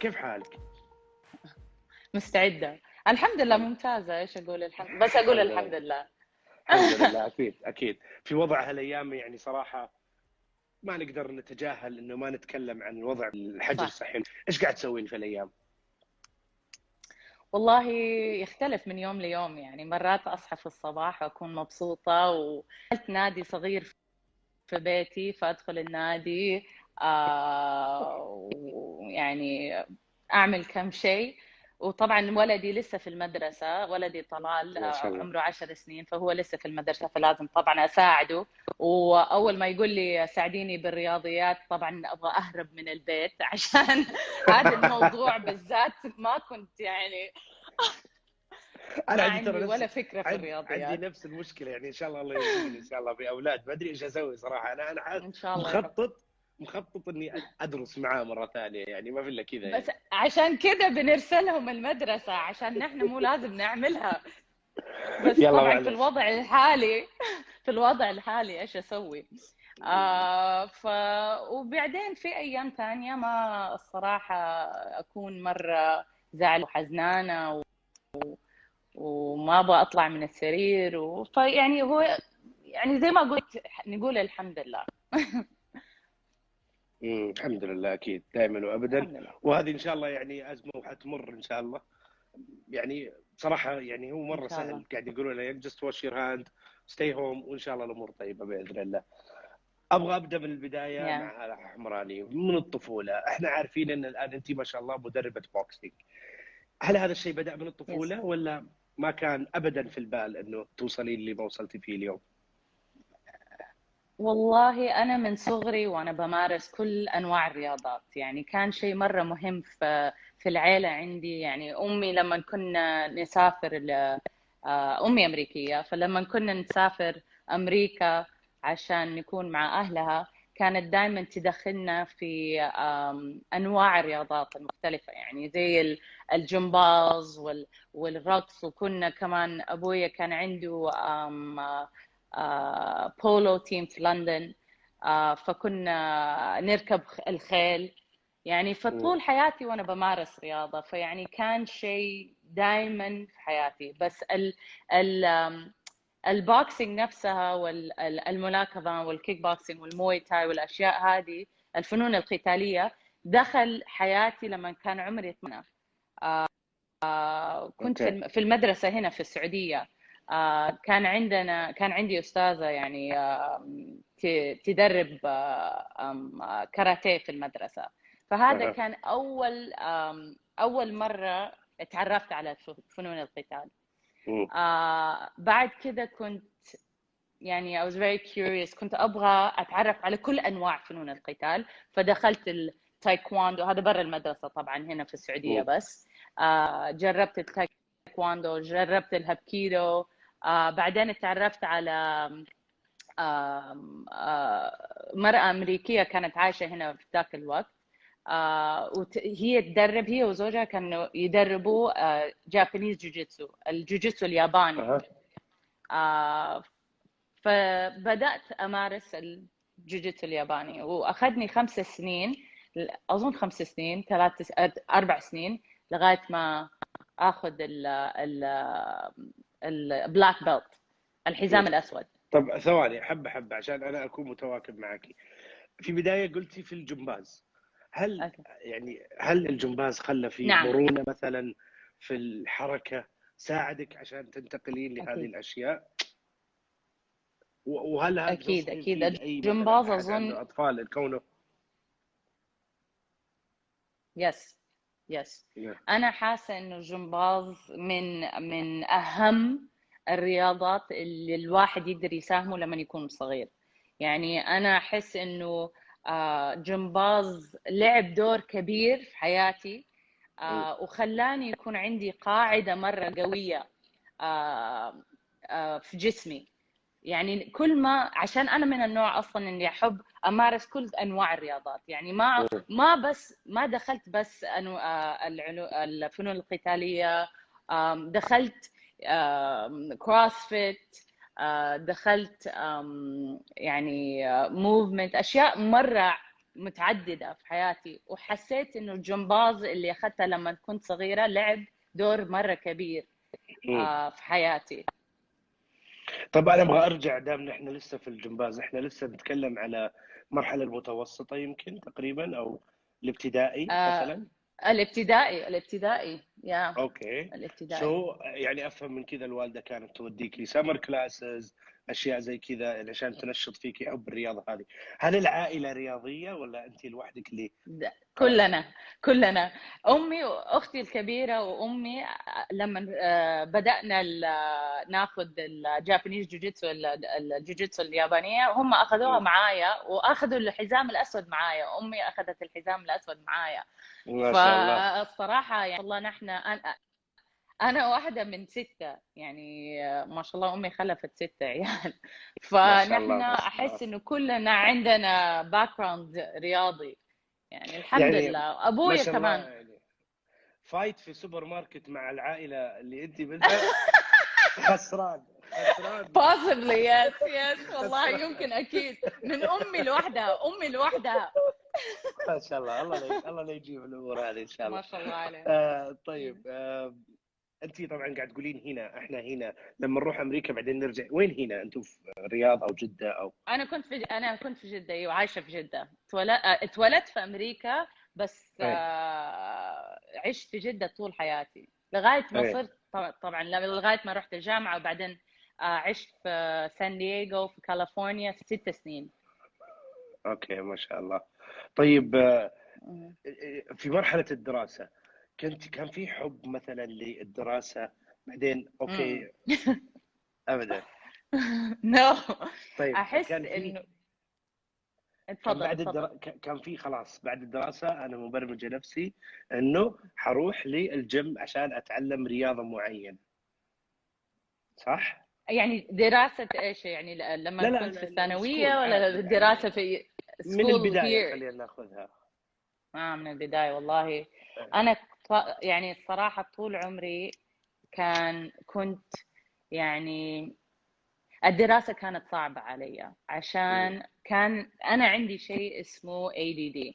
كيف حالك؟ مستعدة. الحمد لله ممتازة. ايش اقول؟ بس اقول الحمد الحمد لله. لله. الحمد لله، اكيد اكيد. في وضع هالايام يعني صراحه ما نقدر نتجاهل انه ما نتكلم عن وضع الحجر صح. الصحي. ايش قاعد تسوين في الايام؟ والله يختلف من يوم ليوم، يعني مرات اصحى في الصباح واكون مبسوطة وقلت نادي صغير في بيتي فادخل النادي، ويعني اعمل كم شيء. وطبعا ولدي لسه في المدرسة، ولدي طلال ما شاء الله. عمره 10 سنين، فهو لسه في المدرسة فلازم طبعا أساعده. وأول ما يقول لي ساعديني بالرياضيات طبعا أبغى أهرب من البيت عشان هذا الموضوع بالذات ما كنت يعني انا ما عندي ترى عندي نفس ولا فكرة في عندي الرياضيات. نفس المشكله، يعني ان شاء الله الله يرزقني ان شاء الله باولاد. ما ادري ايش اسوي صراحه. انا إن شاء الله يا رب. مخطط اني ادرس معاه مره ثانيه، يعني ما في الا كذا بس يعني. عشان كده بنرسلهم المدرسة عشان نحن مو لازم نعملها. بس يلا طبعا في معلش. الوضع الحالي في الوضع الحالي ايش اسوي؟ ف وبعدين في ايام ثانيه ما الصراحه اكون مره زعل وحزنانه وما ابغى اطلع من السرير فيعني هو يعني زي ما قلت نقول الحمد لله. الحمد لله، اكيد دائما وابدا. الحمد لله. وهذه ان شاء الله يعني ازمه وحتمر ان شاء الله. يعني بصراحه يعني هو ان مره شاء الله. سهل، قاعد يقولوا لنا جست واش يور هاند، ستي هوم، وان شاء الله الامور طيبه باذن الله. ابغى ابدا من البدايه يا مع حمراني من الطفوله. احنا عارفين ان الان انت ما شاء الله مدربه بوكسينج. هل هذا الشيء بدا من يس. الطفوله ولا ما كان ابدا في البال انه توصلين اللي ما وصلتي فيه اليوم؟ والله أنا من صغري وأنا بمارس كل أنواع الرياضات، يعني كان شيء مرة مهم في العيلة عندي. يعني أمي لما كنا نسافر أمي أمريكية، فلما كنا نسافر أمريكا عشان نكون مع أهلها كانت دائما تدخلنا في أنواع الرياضات المختلفة، يعني زي الجمباز والرقص. وكنا كمان أبويا كان عنده بولو تيم في لندن، فكنا نركب الخيل. يعني مم. فطول حياتي وانا بمارس رياضه، فيعني كان شيء دائما في حياتي. بس ال البوكسينج نفسها والملاكمه والكيك بوكسينج والموي تاي والاشياء هذه الفنون القتاليه دخل حياتي لما كان عمري 8. كنت اوكي. في المدرسة هنا في السعودية. كان عندي أستاذة يعني تدرب كاراتيه في المدرسة. فهذا اها. كان أول مرة تعرفت على فنون القتال. مم. بعد كده كنت يعني I was very curious، كنت أبغى أتعرف على كل أنواع فنون القتال. فدخلت التايكواندو، هذا برا المدرسة طبعا، هنا في السعودية مم. بس. جربت التايكواندو، جربت الهابكيدو. بعدين تعرفت على مرأة أمريكية كانت عايشة هنا في ذاك الوقت. هي تدرب، هي وزوجها كانوا يدربوا جابانيز جوجيتسو، الجوجيتسو الياباني. اها. آه، فبدأت أمارس الجوجيتسو الياباني، وأخذني 5 سنين، أظن 5 سنين، 4 سنين، لغاية ما أخذ البلاك بيلت، مم. الحزام الأسود. طب ثواني، حبه حبه عشان انا اكون متواكب معك. في بدايه قلتي في الجمباز. أوكي. هل الجمباز خلى في نعم. مرونه مثلا في الحركه، ساعدك عشان تنتقلين لهذه أكيد الاشياء؟ وهل هذا أكيد تنصحين أكيد. فيه لاي مثلا الجمباز احد أظن. عنده اطفال كونه؟ يس. يس. نعم. أنا حاسة إنه الجمباز من أهم الرياضات اللي الواحد يقدر يساهمه لما يكون صغير. يعني أنا أحس إنه جمباز لعب دور كبير في حياتي، مم. وخلاني يكون عندي قاعدة مرة قوية في جسمي. يعني كل ما عشان انا من النوع اصلا اني احب امارس كل انواع الرياضات، يعني مم. ما دخلت بس الفنون القتاليه. دخلت كروسفيت، دخلت يعني موفمنت، اشياء مره متعددة في حياتي، وحسيت إنه الجمباز اللي أخذته لما كنت صغيرة لعب دور مرة كبير في حياتي. طب انا ابغى ارجع، دام نحن لسه في الجمباز، احنا لسه نتكلم على مرحله المتوسطه يمكن تقريبا، او الابتدائي آه، مثلا. الابتدائي يا اوكي. الابتدائي. يعني افهم من كذا الوالده كانت توديكي سمر كلاسز، اشياء زي كذا عشان تنشط فيكي حب الرياضه هذه. هل العائله رياضيه ولا انت لوحدك اللي خلاص؟ كلنا امي واختي الكبيره وامي لما بدانا ناخذ الجابانيز جوجيتسو، الجوجيتسو اليابانيه، هم اخذوها معايا واخذوا الحزام الاسود معايا، امي اخذت الحزام الاسود معايا. ما شاء الله. فالصراحه يعني والله نحن انا واحده من 6 يعني، ما شاء الله امي خلفت 6 عيال. ما شاء فنحن الله. ما شاء الله. احس انه كلنا عندنا باك جراوند رياضي يعني، الحمد يعني لله. ما ابويا شاء الله كمان. يعني فايت في سوبر ماركت مع العائله اللي انت منها. خسران. خسران. possibly yes والله خسران. يمكن اكيد من امي لوحدها. ما شاء الله. الله لا يجيب الامور هذه ان شاء الله. ما شاء الله عليه. طيب. انت طبعا قاعد تقولين هنا، احنا هنا لما نروح امريكا بعدين نرجع. وين هنا انتم؟ في الرياض او جده او؟ انا كنت في جده، ايوه عايشه في جده. اتولدت في امريكا، بس ايه. عشت في جده طول حياتي لغايه ما ايه. صرت، طبعا لغايه ما رحت الجامعه، وبعدين عشت في سان دييغو في كاليفورنيا 6 سنين. اوكي ما شاء الله. طيب، مم. في مرحله الدراسه كان في حب مثلا للدراسه بعدين؟ اوكي. ابدا. نو. طيب احس كان في، انه اتفضل. كان في خلاص بعد الدراسة أنا مبرمجة نفسي إنه حروح للجيم عشان أتعلم رياضة معينة، صح؟ يعني دراسة ايش يعني، لما لا لا كنت في لا الثانوية السكول ولا عادي دراسة يعني، في من سكول البداية هير؟ خلينا ناخذها. من البداية والله. انا يعني الصراحة طول عمري كنت يعني الدراسة كانت صعبة علي، عشان كان أنا عندي شيء اسمه ADD.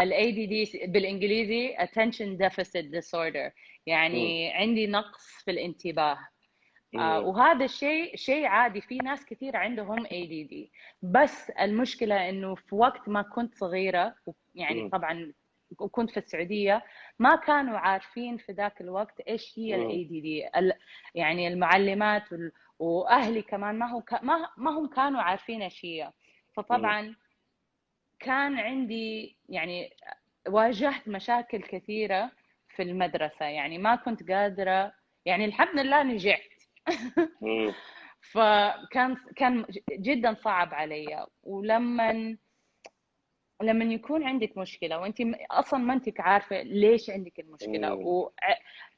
ال ADD بالإنجليزي Attention Deficit Disorder، يعني عندي نقص في الانتباه. وهذا شيء عادي، في ناس كثير عندهم ADD. بس المشكلة إنه في وقت ما كنت صغيرة، يعني طبعا وكنت في السعودية، ما كانوا عارفين في ذاك الوقت إيش هي ال ADD. يعني المعلمات وأهلي كمان ما هم كانوا عارفين إيش هي. فطبعا كان عندي يعني واجهت مشاكل كثيرة في المدرسة، يعني ما كنت قادرة، يعني الحمد لله نجحت. فكان جدا صعب علي. لما يكون عندك مشكلة وانت اصلا ما انت عارفة ليش عندك المشكلة،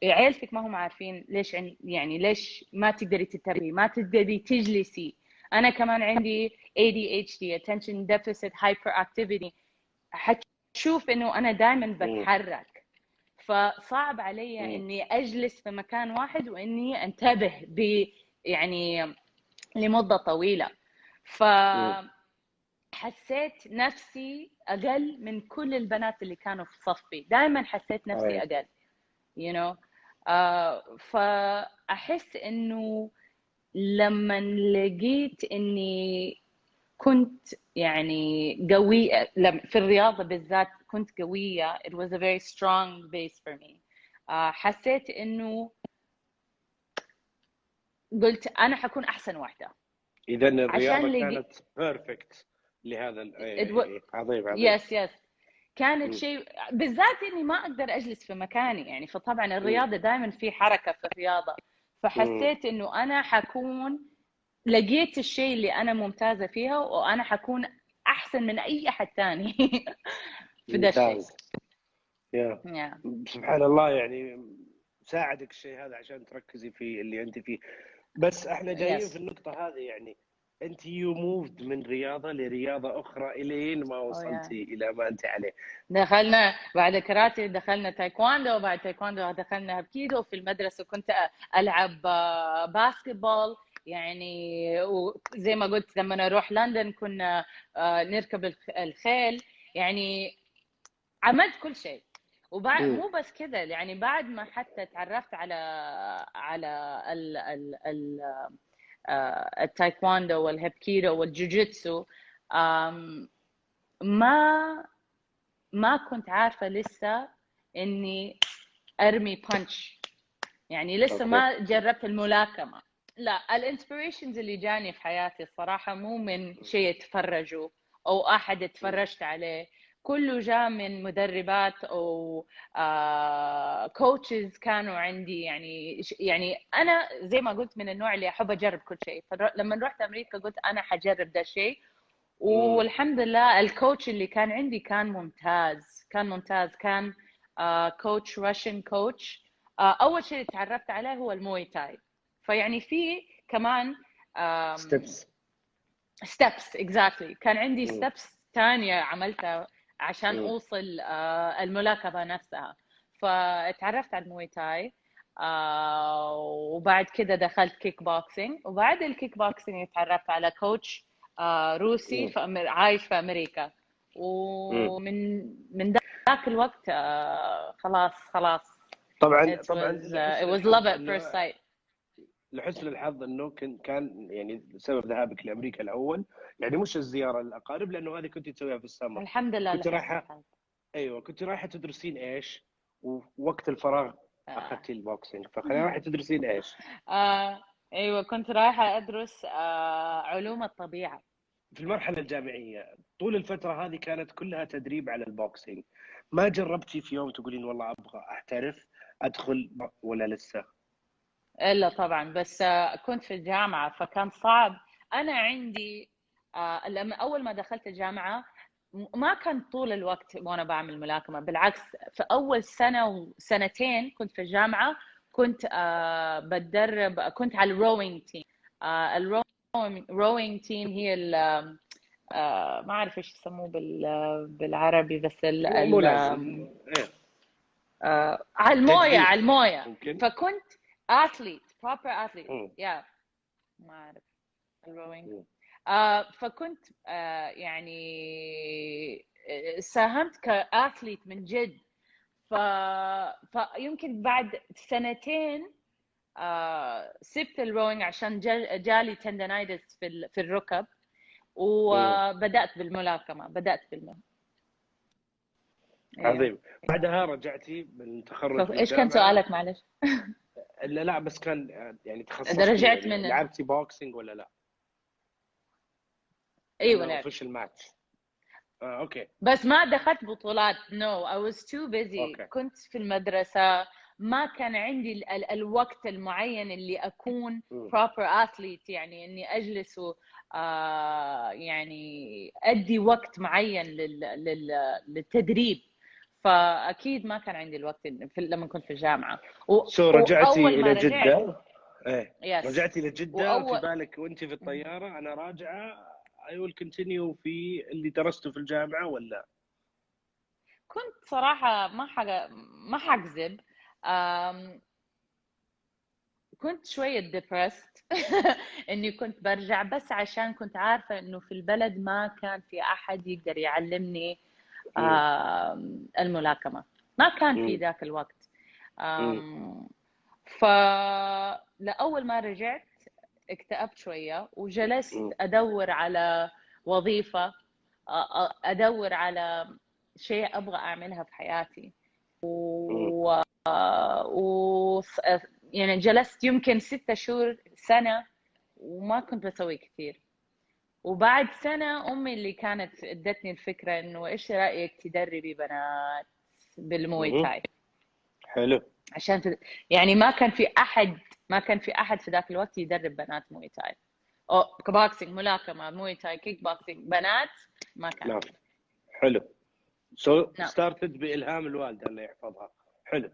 وعيلتك ما هم عارفين ليش يعني ليش ما تقدري تتربي، ما تقدري تجلسي. انا كمان عندي ADHD Attention Deficit Hyperactivity، حتشوف انه انا دائما بتحرك، فصعب علي اني اجلس في مكان واحد واني انتبه يعني لمدة طويلة. فحسيت نفسي اقل من كل البنات اللي كانوا في صفي، دائما حسيت نفسي اقل you know. فاحس انه لما لقيت اني كنت يعني قوية في الرياضة بالذات، كنت قوية. it was a very strong base for me. حسيت إنه قلت أنا حكون أحسن واحدة. إذا الرياضة عشان كانت بيرفكت لهذا عظيم عظيم. يس كانت شيء بالذات إني ما أقدر أجلس في مكاني يعني، فطبعا الرياضة دائما في حركة في الرياضة. فحسيت إنه أنا حكون لقيت الشيء اللي أنا ممتازة فيها، وأنا حكون أحسن من أي أحد ثاني في ده الشيء. ممتاز. سبحان الله، يعني ساعدك الشيء هذا عشان تركزي في اللي أنت فيه. بس احنا جايين في النقطة هذه، يعني أنت يو موفد من رياضة لرياضة أخرى إلين ما وصلتي إلى ما أنت عليه. دخلنا بعد كاراتيه، دخلنا تايكواندو، بعد تايكواندو دخلنا هابكيدو. في المدرسة كنت ألعب باسكتبول. يعني وزي ما قلت لما نروح لندن كنا نركب الخيل، يعني عملت كل شيء. وبعد مو بس كذا، يعني بعد ما حتى تعرفت على التايكواندو والهيبكيدو والجوجيتسو، ما كنت عارفة لسه إني أرمي بانش، يعني لسه ما جربت الملاكمة. لا، الانسبيريشنز اللي جاني في حياتي الصراحة مو من شيء اتفرجوا أو أحد اتفرجت عليه، كله جاء من مدربات أو كوتشز كانوا عندي. يعني أنا زي ما قلت من النوع اللي أحب أجرب كل شيء، فلما رحت أمريكا قلت أنا حجرب ده الشيء. والحمد لله الكوتش اللي كان عندي كان ممتاز، كان كوتش راشن كوتش. اول شيء تعرفت عليه هو الموي تاي، فيعني في كمان ستيبس اكزاكتلي. كان عندي ستيبس ثانيه عملتها عشان اوصل الملاكمه نفسها. فتعرفت على الموي تاي، وبعد كده دخلت كيك بوكسينج، وبعد الكيك بوكسينج تعرفت على كوتش روسي عايش في امريكا. ومن ذاك الوقت خلاص طبعا it was love at first sight. لحسن الحظ انه كان يعني سبب ذهابك لامريكا الاول يعني مش الزياره للاقارب، لانه هذه كنت تسويها في السمر. الحمد لله. كنت رايحه، ايوه كنت رايحه تدرسين ايش؟ ووقت الفراغ اخذتي البوكسينج، فخلينا رايحه تدرسين ايش؟ ايوه كنت رايحه ادرس علوم الطبيعه في المرحله الجامعيه. طول الفتره هذه كانت كلها تدريب على البوكسينج. ما جربتي في يوم تقولين والله ابغى احترف ادخل ولا لسه؟ الا طبعا، بس كنت في الجامعه فكان صعب. انا عندي لما اول ما دخلت الجامعه ما كان طول الوقت وانا بعمل ملاكمه، بالعكس في اول سنه وسنتين كنت في الجامعه كنت بتدرب، كنت على الروينج تيم. الروينج تيم هي ما اعرف ايش يسموه بالعربي، بس مو لازم. على المويه ممكن. فكنت proper athlete yeah. ما اعرف الروينج. فكنت يعني ساهمت كاثليت من جد. فيمكن بعد سنتين سبت الروينج عشان جالي تندنايتس في الركب، وبدأت بالملاكمة. عظيم. بعدها رجعتي من تخرج ايش كان سؤالك معلش؟ لا بس كان يعني تخصصتي، اذا رجعت يعني من لعبتي بوكسينج ولا لا؟ ايوه لعبت اوفيشال ماتش. اوكي. بس ما دخلت بطولات. no I was too busy. كنت في المدرسة، ما كان عندي الوقت المعين اللي أكون proper athlete، يعني إني أجلس يعني أدي وقت معين للتدريب. فأكيد ما كان عندي الوقت لما كنت في الجامعة. رجعتي إلى جدة؟ yes. رجعتي إلى جدة وفي بالك وأنت في الطيارة أنا راجعة I will continue في اللي درسته في الجامعة ولا؟ كنت صراحة ما حكذب، كنت شوية depressed إني كنت برجع، بس عشان كنت عارفة إنه في البلد ما كان في أحد يقدر يعلمني الملاكمة، ما كان في ذاك الوقت. فلأول ما رجعت اكتئبت شوية، وجلست أدور على وظيفة، أدور على شيء أبغى أعملها في حياتي. يعني جلست يمكن 6 شهور سنة وما كنت بسوي كثير. وبعد سنة أمي اللي كانت ادتني الفكرة إنه إيش رأيك تدربي بنات بالموي تاي. حلو. عشان يعني ما كان في أحد في ذاك الوقت يدرب بنات موي تاي، أو كبوكسينج، ملاكمة، موي تاي، كيك بوكسينج، بنات ما كان. نعم. حلو. started بإلهام الوالدة الله يحفظها. حلو.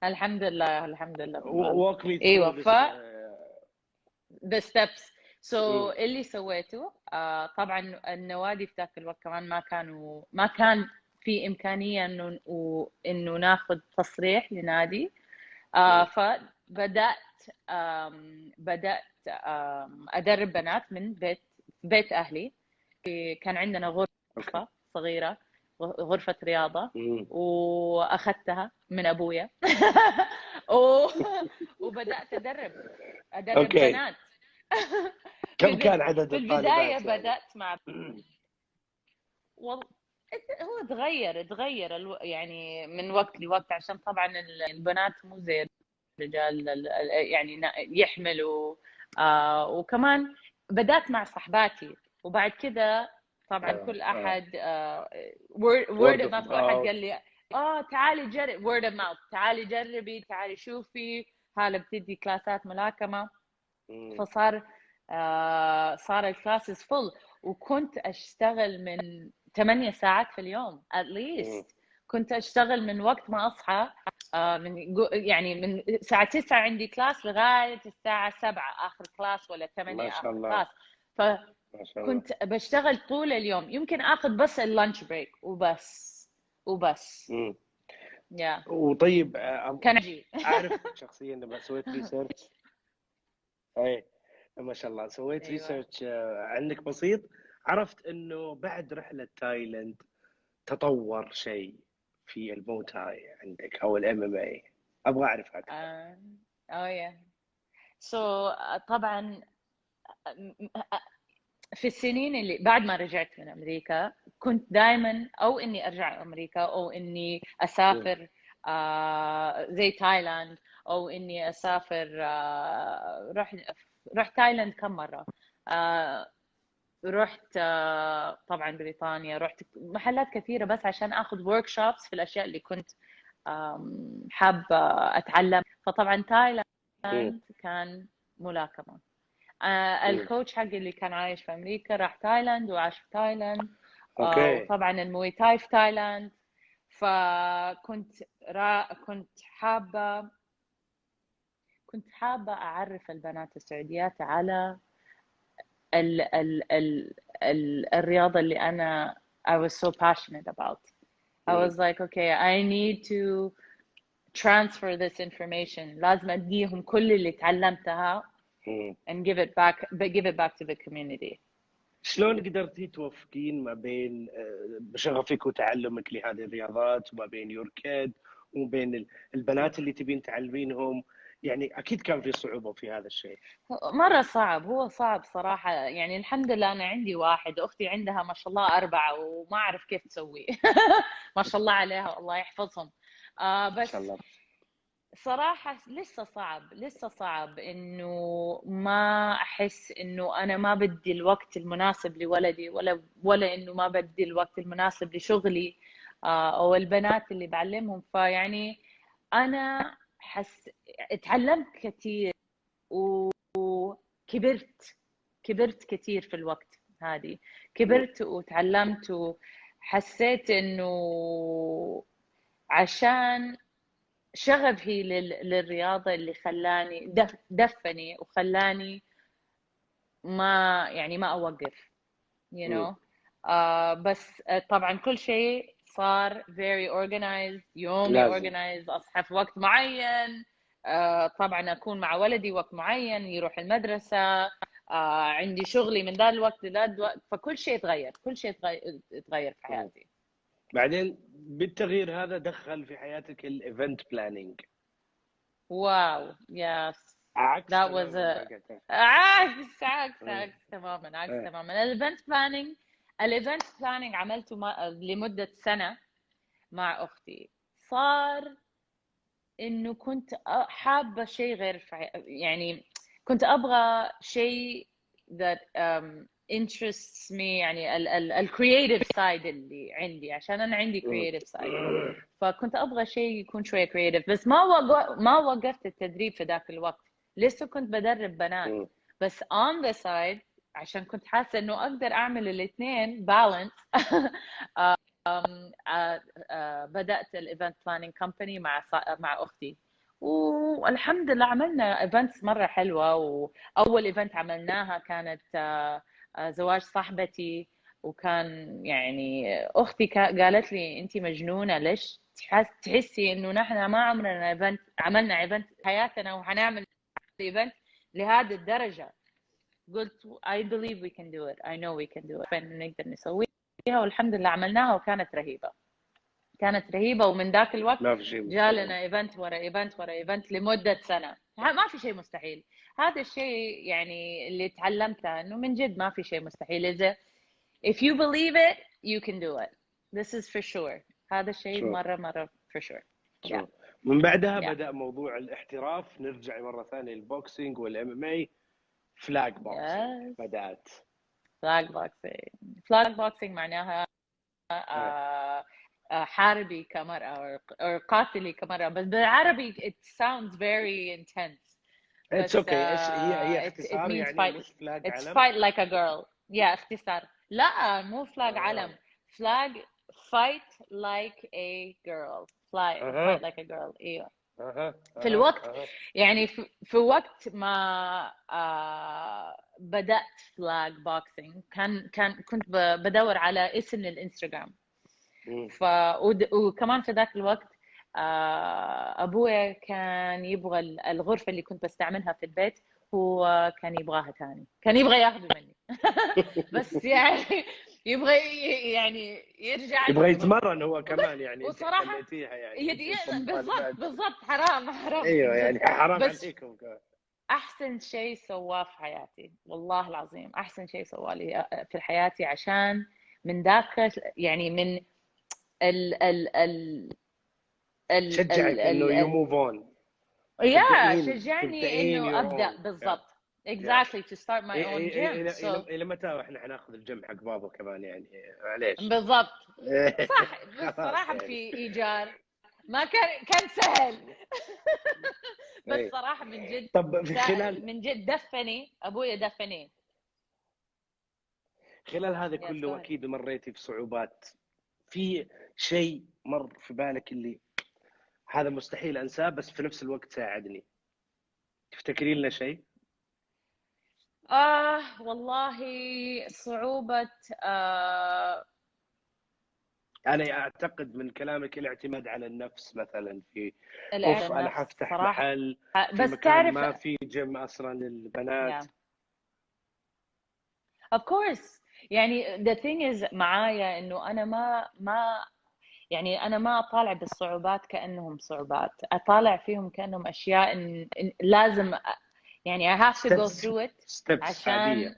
الحمد لله. walk me through ايوه the steps. اللي سويته طبعا النوادي في ذاك الوقت كمان ما كان في إمكانية إنه ناخذ تصريح لنادي. بدأت أدرب بنات من بيت أهلي. كان عندنا غرفة صغيرة، غرفة رياضة، وأخذتها من أبويا وبدأت أدرب بنات. كم كان عدد في البداية الطالبات يعني؟ بدأت مع والله هو تغير يعني من وقت لوقت، عشان طبعا البنات مو زي الرجال يعني يحملوا. وكمان بدأت مع صحباتي، وبعد كده طبعا كل احد word of mouth. احد قال لي تعالي جرب word of mouth، تعالي جربي، تعالي شوفي هلا بتدي كلاسات ملاكمة. فصار صار الكلاسز فل، وكنت اشتغل من 8 ساعات في اليوم at least. كنت اشتغل من وقت ما اصحى، يعني من الساعة 9 عندي كلاس لغاية الساعة 7 آخر كلاس، ولا 8 آخر كلاس. فكنت بشتغل طول اليوم، يمكن آخذ بس اللانش بريك وبس. وطيب كان أجي أعرف شخصيا لما سويت ريسيرش، ما شاء الله سويت ريسيرش عنك بسيط، عرفت إنه بعد رحلة تايلاند تطور شيء في المو تاي عندك أو MMA. أبغى أعرف أكثر. طبعا في السنين اللي بعد ما رجعت من أمريكا، كنت دائما أو إني أرجع أمريكا أو إني أسافر زي تايلاند، أو إني أسافر. رحت تايلاند كم مرة. رحت طبعا بريطانيا، رحت محلات كثيرة بس عشان أخذ workshops في الأشياء اللي كنت حابة أتعلم. فطبعا تايلاند كان ملاكمة. الكوتش حقي اللي كان عايش في أمريكا راح تايلاند وعاش في تايلاند. وطبعا الموي تاي في تايلاند. فكنت كنت حابة أعرف البنات السعوديات على الرياضة اللي أنا I was so passionate about. I was like, okay, I need to transfer this information. لازم أديهم كل اللي تعلمتها and give it back to the community. شلون قدرتي توفقين ما بين شغفك وتعلمك لهذه الرياضات وما بين يوركيد وما بين البنات اللي تبين تعلمينهم؟ يعني أكيد كان في صعوبة في هذا الشيء. مرة صعب، هو صعب صراحة. يعني الحمد لله أنا عندي واحد، أختي عندها ما شاء الله 4 وما أعرف كيف تسوي ما شاء الله عليها، الله يحفظهم. بس صراحة لسه صعب إنه ما أحس إنه أنا ما بدي الوقت المناسب لولدي، ولا إنه ما بدي الوقت المناسب لشغلي أو البنات اللي بعلمهم. فيعني أنا اتعلمت كثير وكبرت كثير في الوقت هذه. كبرت وتعلمت وحسيت إنه عشان شغفي للرياضة اللي خلاني دفني وخلاني ما أوقف you know. بس طبعا كل شيء صار very organized. يومي organized، أصحى في وقت معين، طبعا أكون مع ولدي وقت معين، يروح المدرسة، عندي شغلي من ذا الوقت لذا الوقت. فكل شيء تغير في حياتي. بعدين بالتغيير هذا دخل في حياتك الايفنت بلاننج. واو يس، عكس تماما. الايفنت بلاننج عملته لمدة سنة مع اختي. صار انه كنت حابة شيء غير يعني كنت ابغى شيء that interests me، يعني الكرييتيف سايد اللي عندي، عشان انا عندي كرييتيف سايد. فكنت ابغى شيء يكون شويه كرييتيف. بس ما وقفت التدريب في ذاك الوقت، لسه كنت بدرب بنات بس on the side، عشان كنت حاسه انه اقدر اعمل الاثنين بالانس. بدات الايفنت بلاننج كومباني مع اختي، والحمد لله عملنا ايفنتس مره حلوه. واول ايفنت عملناها كانت زواج صاحبتي. وكان يعني اختي قالت لي انت مجنونه، ليش تحسي انه نحن ما عملنا ايفنت حياتنا وحنعمل ايفنت لهذه الدرجه؟ قلت I believe we can do it, I know we can do it. نقدر نسويها، والحمد لله عملناها وكانت رهيبه، كانت رهيبه. ومن ذاك الوقت ما في شيء جالنا ايفنت ورا ايفنت ورا ايفنت لمده سنه. ما في شيء مستحيل. هذا الشيء يعني اللي تعلمته، انه من جد ما في شيء مستحيل. اذا if you believe it you can do it, this is for sure. هذا الشيء مره for sure. yeah. من بعدها بدأ موضوع الاحتراف، نرجع مرة ثانية للبوكسينج والام ام اي. فلاج بوكسينج بدأت. فلاج بوكسينج معناها حاربي كمرأة أو قاتلي كمرأة، بس بالعربي it sounds very intense. It's okay. هي اختصار يعني fight. مش فلاج It's علم. fight like a girl. اختصار. لا مو فلاج علم. flag fight like a girl. fight like a girl. ايوه. في الوقت يعني في وقت ما بدأت فلاج بوكسينج كنت بدور على اسم للإنستغرام. وكمان في ذاك الوقت أبويا كان يبغى الغرفة اللي كنت بستعملها في البيت، هو كان يبغاها تاني، كان يبغى ياخذه مني. بس يعني يبغى يعني يرجع، يبغى يتمرن هو كمان يعني. وصراحة يعني بالضبط حرام. ايوه يعني حرام عليكم. احسن شيء سواه في حياتي، والله العظيم احسن شيء سواه لي في حياتي، عشان من ذاك يعني من ال شجعك انه يو موف اون. شجعني انه ابدا. بالضبط. exactly to start my own gym. الى متى احنا حناخذ الجيم حق بابا كمان يعني؟ معليش. بالضبط. صح. بس صراحه في ايجار ما كان سهل. بس صراحه من جد. طب في خلال من جد دفني ابويا، دفني خلال هذا كله. اكيد مريتي بصعوبات. في شيء مر في بالك اللي هذا مستحيل انساه بس في نفس الوقت ساعدني؟ تفتكرين لنا شيء؟ والله صعوبة. أنا أعتقد من كلامك الاعتماد على النفس مثلا في أنا حفتح محل في بس مكان تعرف ما في جيم أصلا للبنات. of course. يعني the thing is معايا إنه أنا ما يعني أنا ما أطالع بالصعوبات كأنهم صعوبات، أطالع فيهم كأنهم أشياء إن لازم يعني I have to go through it عشان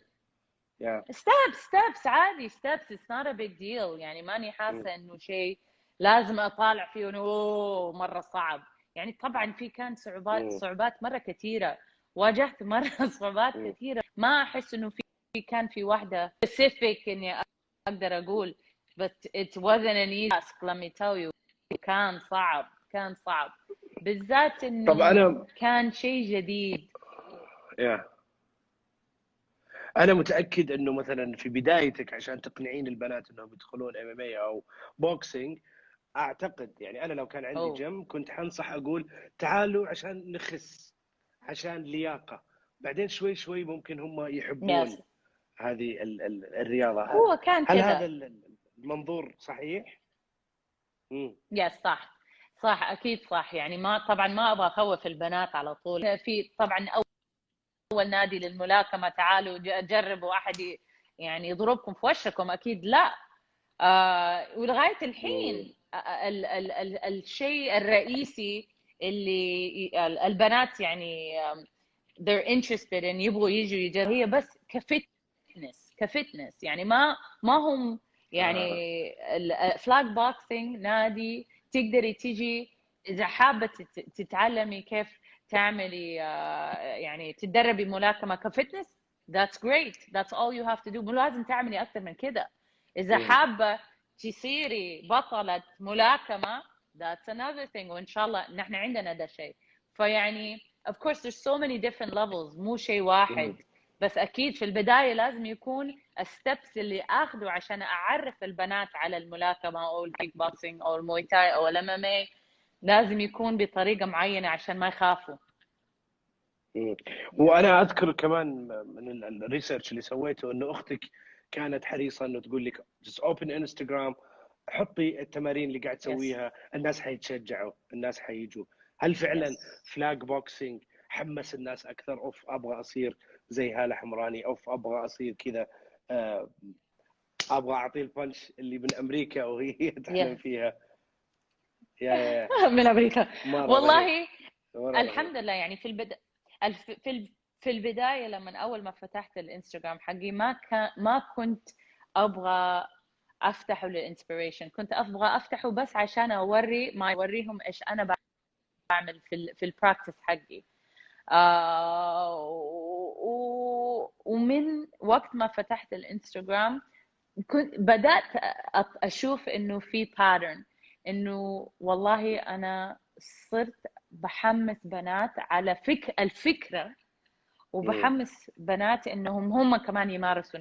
steps عادي. steps it's not a big deal. يعني ماني حاسة إنه شيء لازم أطالع فيه إنه مرة صعب. يعني طبعا كان صعوبات مرة كثيرة، واجهت مرة صعوبات كثيرة. ما أحس إنه كان في واحدة specific إني أقدر أقول but it wasn't an easy task let me tell you. كان صعب بالذات إنه كان شيء جديد. أنا متأكد إنه مثلا في بدايتك عشان تقنعين البنات إنهم يدخلون ام ام اي أو بوكسينج، أعتقد يعني أنا لو كان عندي جيم كنت حنصح أقول تعالوا عشان نخس، عشان لياقة. بعدين شوي شوي ممكن هم يحبون هذه الرياضة. هو كان هل هذا المنظور صحيح؟ صح أكيد صح. يعني طبعا ما أبغى أخوف البنات على طول. في طبعا أول نادي للملاكمة تعالوا جربوا أحد يعني يضربكم في وشكم، أكيد لا. ولغاية الحين الشيء الرئيسي اللي البنات يعني they're interested in يبغوا يجوا يجربوا هي بس كفتنس. يعني ما هم يعني فلاج بوكسينج نادي تقدري تيجي إذا حابة تتعلمي كيف تعملي يعني تتدربي ملاكمة كفتنس. that's great, that's all you have to do. مو لازم تعملي أكثر من كده. إذا حابة تصيري بطلة ملاكمة that's another thing. وإن شاء الله نحن عندنا ده الشيء. فيعني of course there's so many different levels، مو شيء واحد. بس أكيد في البداية لازم يكون الستبس اللي أخذه عشان أعرف البنات على الملاكمة أو الكيك بوكسينج أو الموي تاي أو الام ام اي لازم يكون بطريقة معينة عشان ما يخافوا. وأنا أذكر كمان من الريسيرش اللي سويته إنه أختك كانت حريصه انه تقول لك just open انستغرام، حطي التمارين اللي قاعد تسويها، الناس حيتشجعوا، الناس حيجوا. هل فعلا فلاج بوكسينج حمس الناس اكثر؟ اوف ابغى اصير زي هالة حمراني، اوف ابغى اصير كذا، ابغى اعطي البنش اللي من امريكا وهي تحلم فيها. يا من امريكا مرة والله. مرة الحمد لله يعني في البدايه لما اول ما فتحت الانستغرام حقي ما كنت ابغى افتحه للانسبيريشن، كنت ابغى افتحه بس عشان اوريهم ايش انا بعمل في البراكتس حقي. ومن وقت ما فتحت الانستغرام كنت بدأت أشوف إنه في pattern، إنه والله أنا صرت بحمس بنات على الفكرة، وبحمس بنات إنهم هم كمان يمارسوا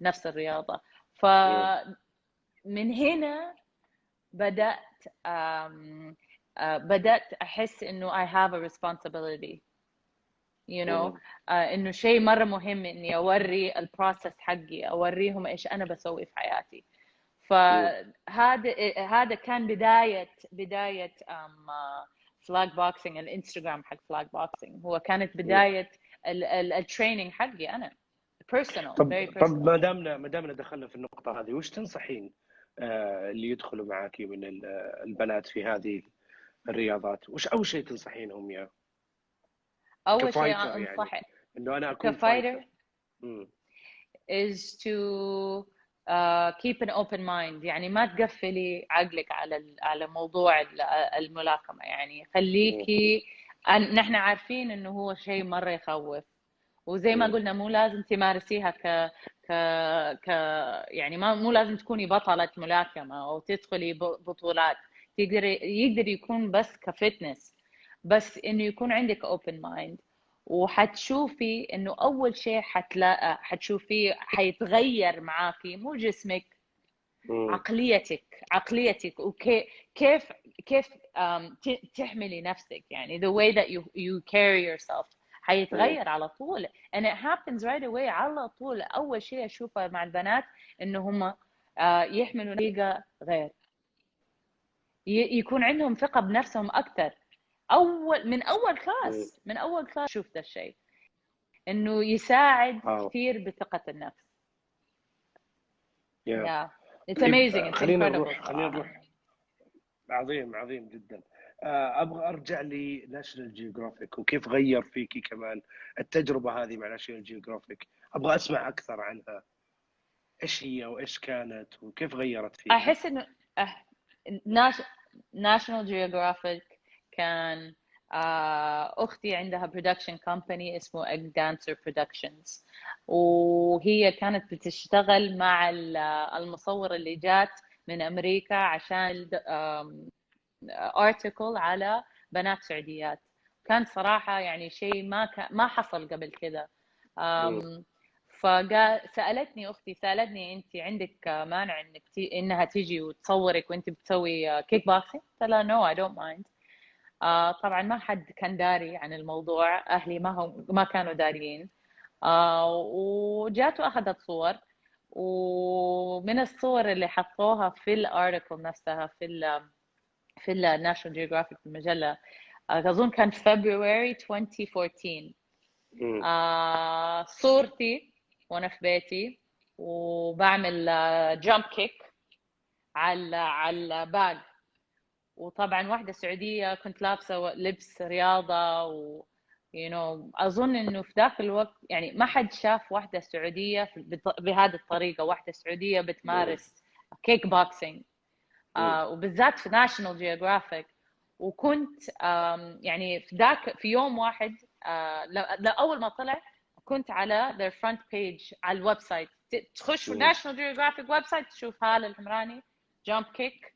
نفس الرياضة. فمن هنا بدأت أحس إنه I have a responsibility، إنه شيء مرة مهم إني أوري البروسس حقي، أوريهم إيش أنا بسوي في حياتي. فهذا كان بداية فلاج بوكسينج. الانستغرام حق فلاج بوكسينج هو كانت بداية التريننج حقي أنا personal. طب ما دامنا دخلنا في النقطة هذه، وش تنصحين اللي يدخلوا معاكي من البنات في هذه الرياضات؟ وش أول شيء تنصحينهم يا أول شيء أنصح يعني إنه أنا أكون كفايتر is to keep an open mind. يعني ما تقفلي عقلك على موضوع الملاكمة، يعني خليكي. نحن عارفين إنه هو شيء مرة يخوف، وزي ما قلنا مو لازم تمارسيها يعني مو لازم تكوني بطلة ملاكمة أو تدخلي بطولات. يقدر يكون بس كفتنس، بس إنه يكون عندك open mind. وحتشوفي إنه أول شيء حتشوفيه حيتغير معاكي مو جسمك، عقليتك وكيف تحملي نفسك، يعني the way that you carry yourself حيتغير على طول. and it happens right away على طول. أول شيء أشوفه مع البنات إنه هم يحملوا طريقة غير، يكون عندهم ثقة بنفسهم أكثر. من أول كلاس شوف ده الشيء إنه يساعد كثير بثقة النفس. It's amazing. It's خلينا incredible. نروح. عظيم جدا. ابغى ارجع لناشونال جيوغرافيك وكيف غير فيكي كمان التجربه هذه مع ناشونال جيوغرافيك. ابغى اسمع اكثر عنها، ايش هي وايش كانت وكيف غيرت فيك. احس انه ناشونال جيوغرافيك كان اختي عندها برودكشن كومباني اسمه اج دانسر برودكشنز، وهي كانت بتشتغل مع المصور اللي جات من امريكا عشان ارتكل على بنات سعوديات. كان صراحه يعني شيء ما حصل قبل كذا. سالتني اختي انت عندك مانع انها تيجي وتصورك وانت بتسوي كيك بوكسينج؟ قلت لها نو اي دونت مايند. طبعا ما حد كان داري عن الموضوع، اهلي ما كانوا داريين. وجات واخذت صور، ومن الصور اللي حطوها في الارتكل نفسها في الناشونال جيوغرافيك المجله، اظن كان فبراير 2014. صورتي وانا في بيتي وبعمل جامب كيك على الباج، وطبعا واحده سعوديه كنت لابسه لبس رياضه اظن انه في ذاك الوقت يعني ما حد شاف واحده سعوديه بهذه الطريقه، واحده سعوديه بتمارس كيك بوكسينج وبالذات في ناشونال جيوغرافيك. وكنت يعني في يوم واحد اول ما طلع كنت على their front page على الويب سايت. تخش في ناشونال جيوغرافيك ويب سايت تشوف هالة الحمراني جامب كيك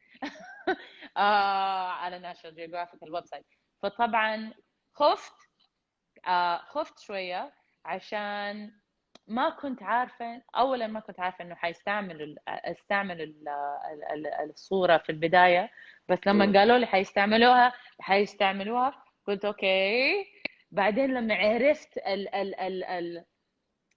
على ناشونال جيوغرافيك الويب سايت. فطبعا خفت شويه عشان ما كنت عارفه. اولا ما كنت عارفه انه استعمل الصوره في البدايه، بس لما قالوا لي حيستعملوها قلت اوكي. بعدين لما عرفت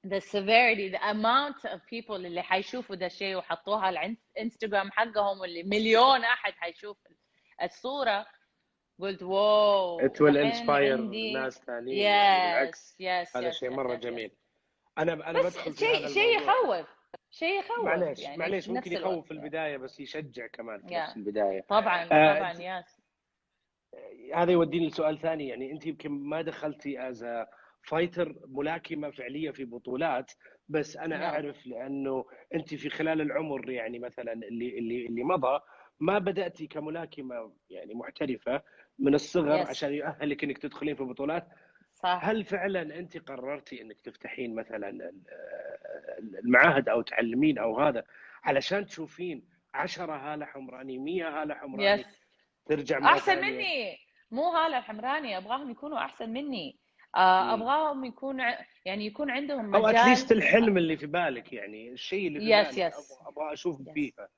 the severity, the amount of people اللي حيشوفوا ده الشيء وحطوها على الانستغرام حقهم، واللي مليون احد حيشوف الصورة. قلت واو، it will دحين inspire عندي. ناس ثانيين يعني، يس بالعكس يس هذا يس شيء يس مرة يس يس. جميل. أنا بس بدخل في هذا شيء الموضوع. يخوف، شيء يخوف معليش يعني في ممكن نفس يخوف الوقت في يعني. البداية بس يشجع كمان في نفس يا البداية. طبعا آه طبعا يس. هذا يوديني لسؤال ثاني. يعني أنت يمكن ما دخلتي از فايتر ملاكمة فعلية في بطولات، بس أنا نو أعرف لأنه أنت في خلال العمر يعني مثلا اللي مضى ما بدأتي كملاكمة يعني محترفة من الصغر يس عشان يؤهلك انك تدخلين في بطولات. صح. هل فعلا انت قررتي انك تفتحين مثلا المعاهد او تعلمين او هذا علشان تشوفين 10 هالة حمراني 100 هالة يس حمراني ترجع مرة احسن ثانية؟ مني، مو هالة الحمراني، ابغاهم يكونوا احسن مني. مم. ابغاهم يكون يعني يكون عندهم او مجال. اتليست الحلم اللي في بالك، يعني الشيء اللي في يس بالك يس ابغى اشوف يس. فيها.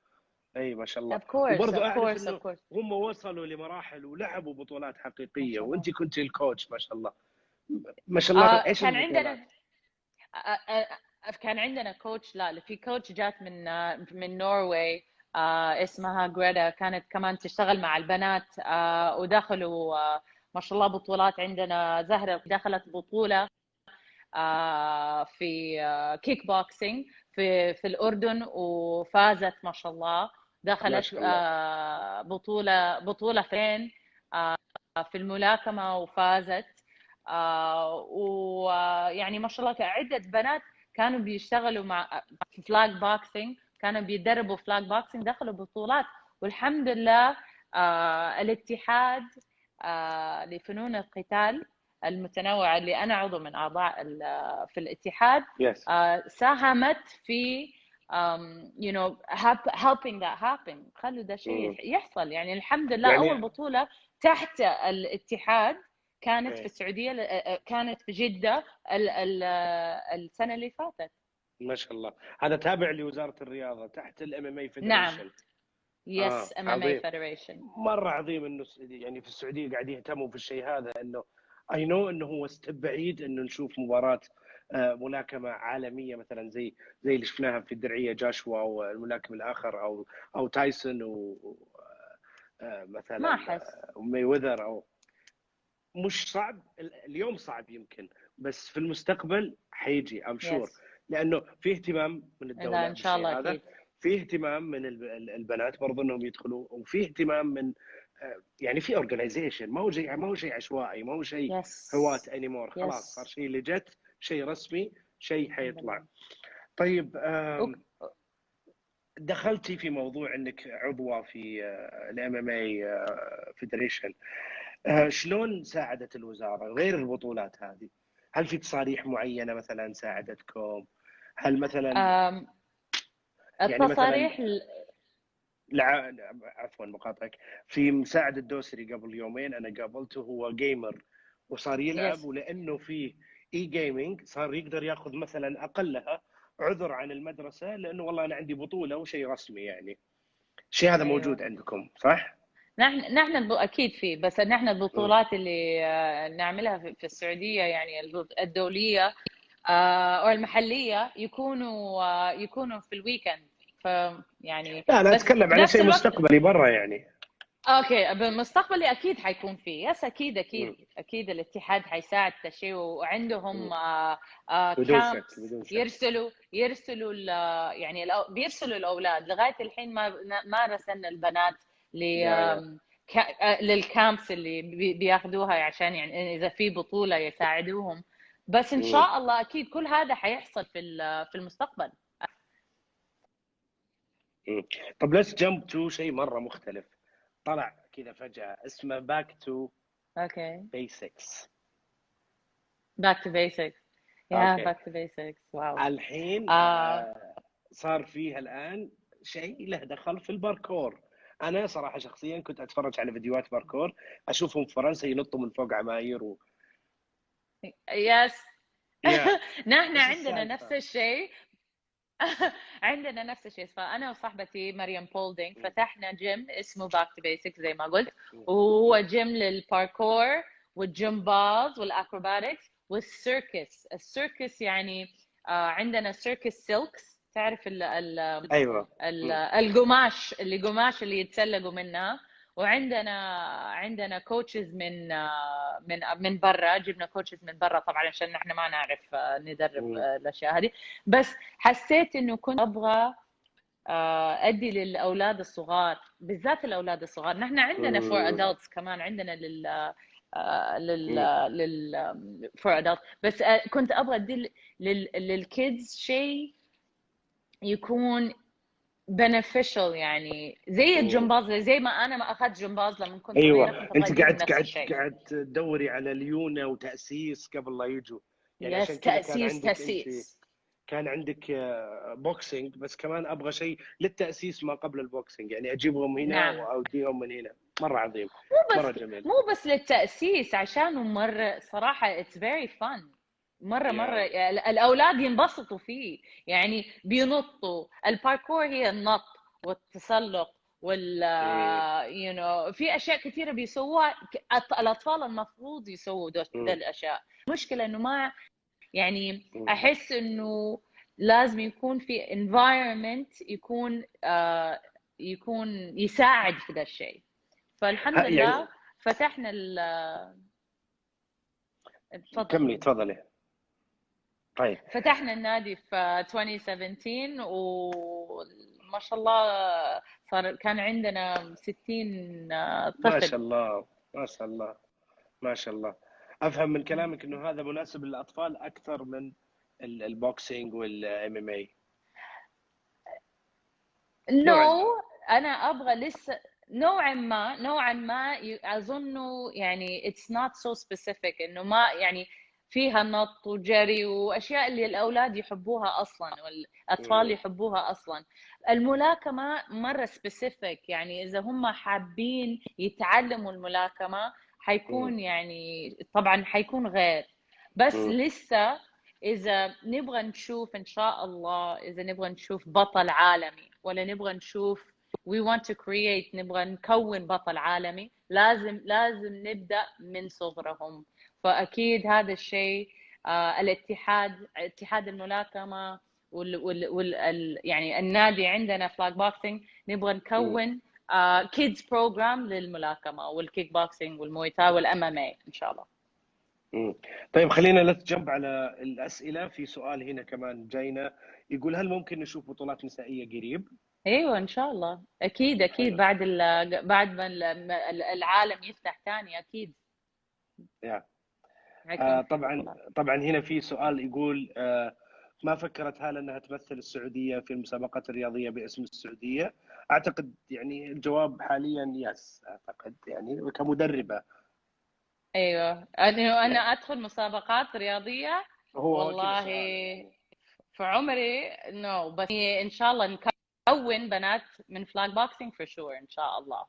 اي ما شاء الله. of course وبرضو of اعرف course of انه course. هم وصلوا لمراحل ولعبوا بطولات ما حقيقية، شاء وانت الله. كنت الكوتش ما شاء الله. ما شاء الله، ايش كان البطولات؟ عندنا كان عندنا كوتش، لا في كوتش جات من نرويج، اسمها جريتا، كانت كمان تشتغل مع البنات، ودخلوا ما شاء الله بطولات. عندنا زهرة دخلت بطولة في كيك بوكسينج في الأردن وفازت ما شاء الله. ما دخلت شاء الله. بطولة فين في الملاكمة وفازت. ويعني ما شاء الله عدة بنات كانوا بيشتغلوا مع في فلاج بوكسينج، كانوا بيتدربوا فلاج بوكسينج، دخلوا بطولات. والحمد لله الاتحاد لفنون القتال المتنوعة اللي أنا عضو من أعضاء في الاتحاد يس. ساهمت في helping that happen، خلوا ده شيء يحصل. يعني الحمد لله يعني أول بطولة تحت الاتحاد كانت في إيه. السعودية، كانت في جدة السنة اللي فاتت. ما شاء الله. هذا تابع لوزارة الرياضة تحت الام ام اي نعم فيدريشن. يس MMA عظيم. Federation. مرة عظيم انه يعني في السعودية قاعد يهتموا في الشيء هذا. انه اي نو انه هو ستيب بعيد انه نشوف مباراة ملاكمة عالمية مثلا زي اللي شفناها في الدرعية، جاشوا والملاكم الاخر او تايسون ما ومثلا أحس. ماي وذر. او مش صعب اليوم، صعب يمكن، بس في المستقبل حيجي ام شور. يس لانه في اهتمام من لا الدوله إن شاء بالشيء الله هذا، أكيد. في اهتمام من البنات برضو انهم يدخلوا، وفي اهتمام من يعني في اورجنايزيشن. ما هو شيء عشوائي، ما هو شيء هواة يس انيمور. خلاص صار يس شيء لجت، شيء رسمي، شيء الحمد حيطلع. لله. طيب أوك. دخلتي في موضوع انك عضوة في الام ام اي فيدريشن. شلون ساعدت الوزارة غير البطولات هذه؟ هل في تصاريح معينة مثلا ساعدتكم؟ هل مثلا أم، يعني مثلا التصاريح عفوا مقاطعك، في مساعد الدوسري قبل يومين انا قابلته، هو جيمر وصار يلعب، يس ولانه فيه اي جيمنج صار يقدر ياخذ مثلا اقلها عذر عن المدرسة، لانه والله انا عندي بطولة وشيء رسمي. يعني الشيء هذا موجود ايوه. عندكم صح؟ نحن اكيد في، بس نحن مم. البطولات اللي نعملها في السعوديه يعني الدوليه او المحليه يكونوا في الويكند. ف يعني لا انا بس اتكلم على بنفس شيء الوقت مستقبلي برا يعني. اوكي بالمستقبل اكيد حيكون في. يس اكيد مم. اكيد اكيد الاتحاد حيساعد في شيء، مم. وعندهم بدون شك كامبس بدون شك. يرسلوا يعني بيرسلوا الاولاد. لغايه الحين ما رسلنا البنات ل يا للكامبس اللي بياخذوها عشان يعني اذا في بطوله يساعدوهم. بس ان مم. شاء الله اكيد كل هذا حيحصل في المستقبل. مم. طب let's jump to شيء مرة مختلف. طلع كذا فجأة اسمه back to اوكي basics. back to basics. yeah اوكي. back to basics. واو. الحين آه صار فيها الآن شيء له دخل في الباركور. أنا صراحة شخصيا كنت أتفرج على فيديوهات باركور، أشوفهم في فرنسا ينطوا من فوق عماير يس يا نحن إيش عندنا نفس السالفة؟ الشيء. عندنا نفس الشيء. فانا وصاحبتي مريم بولدينج مم. فتحنا جيم اسمه باك تو بيسكس زي ما قلت، مم. وهو مم. جيم للباركور والجمباز والاكروباتكس والسيركس. السيركس يعني عندنا سيركس سيلكس، تعرف ايوه القماش اللي يتسلقوا منها. وعندنا كوتشز من برا، جبنا كوتشز من برا طبعا عشان نحن ما نعرف ندرب الاشياء هذه. بس حسيت انه كنت ابغى ادي للاولاد الصغار، بالذات الاولاد الصغار. نحن عندنا فور ادلتس كمان، عندنا فور ادلت، بس كنت ابغى ادي للكيدز شيء يكون beneficial، يعني زي الجمباز، زي ما انا ما اخذت جمباز لما كنت صغيره، ايوه. كنت ابغى انت اديهم نفس الشيء. قاعد تدوري على ليونه وتاسيس قبل لا يجوا، يعني عشان يس، كذا كان عندك انت تاسيس. كان عندك بوكسينج، بس كمان ابغى شيء للتاسيس ما قبل البوكسينج، يعني اجيبهم هنا نعم، واوديهم من هنا. مره عظيم، مره جميل. مو بس للتاسيس، عشانه مره صراحه it's very fun. مره الاولاد ينبسطوا فيه، يعني بينطوا. الباركور هي النط والتسلق في اشياء كثيره بيسووها. الاطفال المفروض يسووا ده الاشياء. المشكله انه ما، يعني احس انه لازم يكون في environment يكون يساعد في ذا الشيء. فالحمد يعني لله فتحنا كملي تفضلي. طيب فتحنا النادي في 2017، وما شاء الله كان عندنا 60 ما طفل. شاء الله ما شاء الله ما شاء الله. افهم من كلامك انه هذا مناسب للاطفال اكثر من البوكسينج والام ام اي. نو، انا ابغى لسه نوعا ما اظنه، يعني it's not so specific، انه ما يعني فيها نط وجري واشياء اللي الاولاد يحبوها اصلا والاطفال يحبوها اصلا. الملاكمه مره specific، يعني اذا هم حابين يتعلموا الملاكمه حيكون، يعني طبعا حيكون غير. بس لسه إذا نبغى نشوف إن شاء الله، إذا نبغى نشوف بطل عالمي، ولا نبغى نشوف we want to create، نبغى نكون بطل عالمي، لازم نبدأ من صغرهم. فأكيد هذا الشيء اتحاد الملاكمة يعني النادي عندنا فلاج بوكسينج، نبغى نكون كيدز بروجرام للملاكمة والكيك بوكسينج والموي تاي والام ام اي ان شاء الله. طيب خلينا نتجنب على الأسئلة. في سؤال هنا كمان جاينا يقول هل ممكن نشوف بطولات نسائية قريب؟ ايوه ان شاء الله، اكيد حلو. بعد ما العالم يفتح ثاني اكيد. طبعا هنا في سؤال يقول ما فكرت هالة انها تمثل السعودية في المسابقات الرياضية باسم السعودية؟ اعتقد يعني الجواب حاليا يس، اعتقد يعني كمدربة. ايوه، انا ادخل مسابقات رياضيه والله في عمري نو، بس ان شاء الله نكون بنات من فلاج بوكسينج فور شور ان شاء الله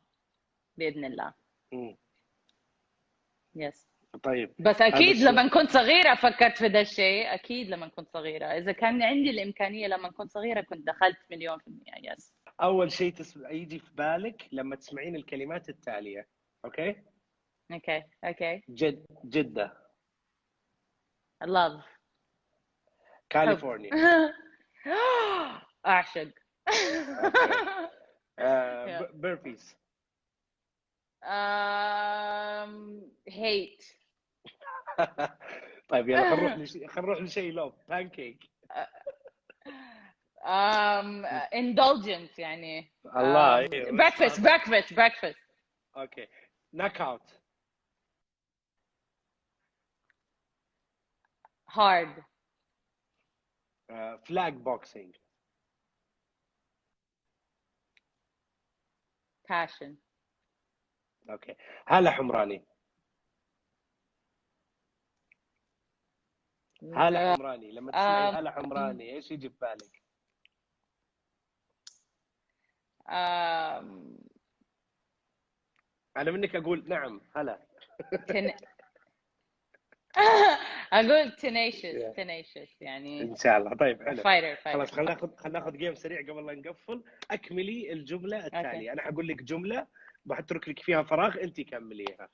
باذن الله. يس. طيب بس اكيد لما كنت صغيره فكرت في ذا الشيء، اكيد لما كنت صغيره، اذا كان عندي الامكانيه لما كنت صغيره كنت دخلت 1,000,000%. يس. اول شيء يجي في بالك لما تسمعين الكلمات التاليه. اوكي جده. love. كاليفورنيا. اعشق. بيربيز. hate. طيب يلا خلينا نروح لشيء لوف. بانكيك. indulgence يعني. الله. breakfast. اوكي. knock out. hard. flag boxing. passion. اوكي. هالة حمراني. هالة حمراني، لما تسمعي هالة حمراني ايش يجي في بالك؟ انا منك اقول نعم هلا. اقول tenacious يعني ان شاء الله. طيب حلو. fighter. خلاص خلينا ناخذ جيم سريع قبل لا نقفل. اكملي الجمله التاليه. انا حقول لك جمله بحترك لك فيها فراغ، انت كمليها.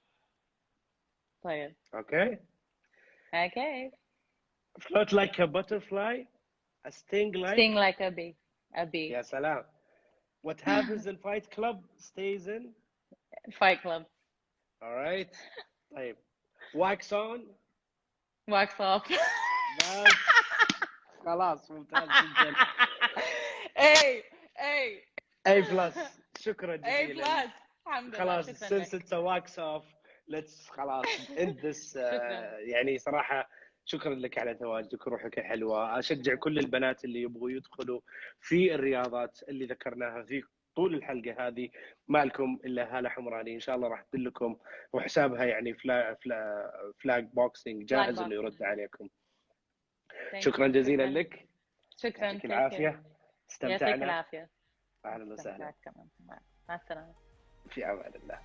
طيب اوكي. float like a butterfly, a sting sting like. like a bee. A bee. يا سلام. What happens in Fight Club stays in. Fight Club. All right. طيب. Wax on. Wax off. بس خلاص ممتاز جدا. اي A plus. شكرا اي جزيلا. بلس. الحمد لله. خلاص شكراً since لك. it's a wax off let's خلاص end this. يعني صراحة شكرا لك على تواجدك وروحك حلوة. أشجع كل البنات اللي يبغوا يدخلوا في الرياضات اللي ذكرناها في طول الحلقة هذه ما لكم إلا هالة حمراني إن شاء الله راح تدلكم وحسابها يعني فلاج بوكسينج جاهز إنه يرد عليكم. شكرا جزيلا لك. شكرا. يعطيك العافية. يعطيك استمتعنا. العافية. أهلا وسهلا. مع السلامة. في أمان الله.